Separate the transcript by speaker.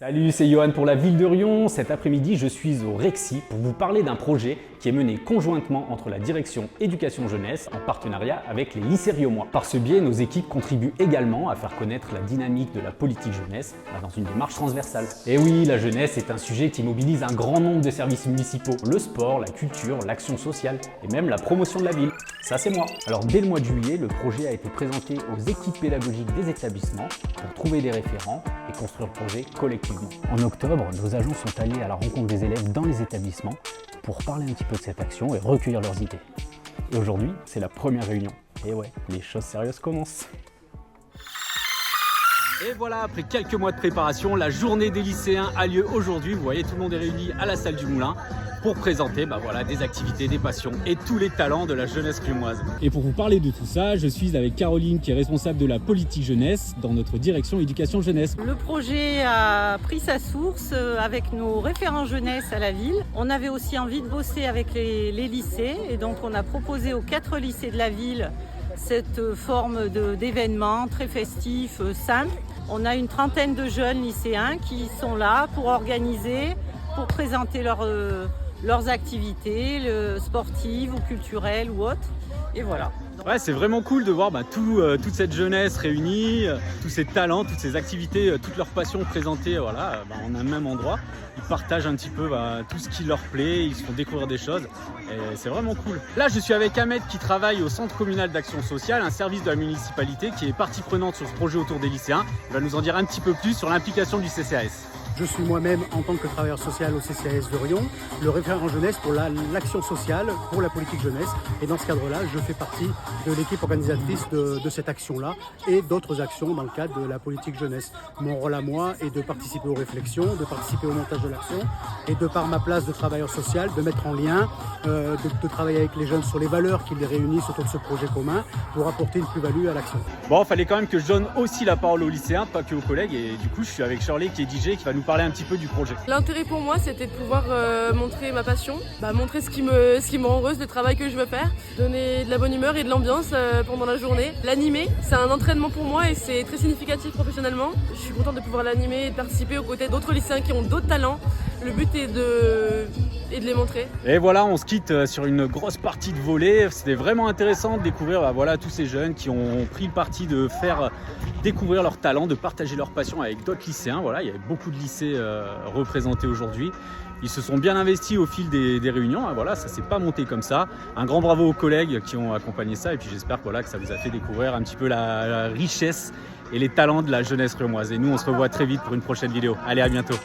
Speaker 1: Salut, c'est Johan pour la ville de Riom. Cet après-midi, je suis au Rexy pour vous parler d'un projet qui est mené conjointement entre la direction éducation jeunesse en partenariat avec les lycées riomois. Par ce biais, nos équipes contribuent également à faire connaître la dynamique de la politique jeunesse dans une démarche transversale. Et oui, la jeunesse est un sujet qui mobilise un grand nombre de services municipaux. Le sport, la culture, l'action sociale et même la promotion de la ville. Ça, c'est moi. Alors, dès le mois de juillet, le projet a été présenté aux équipes pédagogiques des établissements pour trouver des référents et construire le projet collectivement. En octobre, nos agents sont allés à la rencontre des élèves dans les établissements pour parler un petit peu de cette action et recueillir leurs idées. Et aujourd'hui, c'est la première réunion. Et ouais, les choses sérieuses commencent. Et voilà, après quelques mois de préparation, la journée des lycéens a lieu aujourd'hui. Vous voyez, tout le monde est réuni à la salle du Moulin pour présenter des activités, des passions et tous les talents de la jeunesse riomoise. Et pour vous parler de tout ça, je suis avec Caroline qui est responsable de la politique jeunesse dans notre direction éducation jeunesse.
Speaker 2: Le projet a pris sa source avec nos référents jeunesse à la ville. On avait aussi envie de bosser avec les lycées et donc on a proposé aux 4 lycées de la ville cette forme d'événement très festif, simple. On a une trentaine de jeunes lycéens qui sont là pour organiser, pour présenter leurs activités sportives ou culturelles ou autres. Et voilà.
Speaker 1: Ouais, c'est vraiment cool de voir toute cette jeunesse réunie, tous ces talents, toutes ces activités, toutes leurs passions présentées en un même endroit. Ils partagent un petit peu tout ce qui leur plaît, ils se font découvrir des choses et c'est vraiment cool. Là, je suis avec Ahmed qui travaille au Centre communal d'action sociale, un service de la municipalité qui est partie prenante sur ce projet autour des lycéens. Il va nous en dire un petit peu plus sur l'implication du CCAS.
Speaker 3: Je suis moi-même, en tant que travailleur social au CCAS de Riom, le référent jeunesse pour l'action sociale, pour la politique jeunesse. Et dans ce cadre-là, je fais partie de l'équipe organisatrice de cette action-là et d'autres actions dans le cadre de la politique jeunesse. Mon rôle à moi est de participer aux réflexions, de participer au montage de l'action et de par ma place de travailleur social, de mettre en lien, de travailler avec les jeunes sur les valeurs qui les réunissent autour de ce projet commun pour apporter une plus-value à l'action.
Speaker 1: Bon, il fallait quand même que je donne aussi la parole aux lycéens, pas que aux collègues. Et du coup, je suis avec Shirley qui est DJ qui va nous parler un petit peu du projet.
Speaker 4: L'intérêt pour moi, c'était de pouvoir montrer ma passion, montrer ce qui me rend heureuse, le travail que je veux faire, donner de la bonne humeur et de l'ambiance pendant la journée. L'animer, c'est un entraînement pour moi et c'est très significatif professionnellement. Je suis contente de pouvoir l'animer et de participer aux côtés d'autres lycéens qui ont d'autres talents. Le but est de les montrer. Et
Speaker 1: voilà, on se quitte sur une grosse partie de volley. C'était vraiment intéressant de découvrir tous ces jeunes qui ont pris le parti de faire découvrir leurs talents, de partager leur passion avec d'autres lycéens. Voilà, il y avait beaucoup de lycées représentés aujourd'hui. Ils se sont bien investis au fil des réunions. Ça s'est pas monté comme ça. Un grand bravo aux collègues qui ont accompagné ça. Et puis j'espère que ça vous a fait découvrir un petit peu la richesse et les talents de la jeunesse riomoise. Et nous, on se revoit très vite pour une prochaine vidéo. Allez, à bientôt.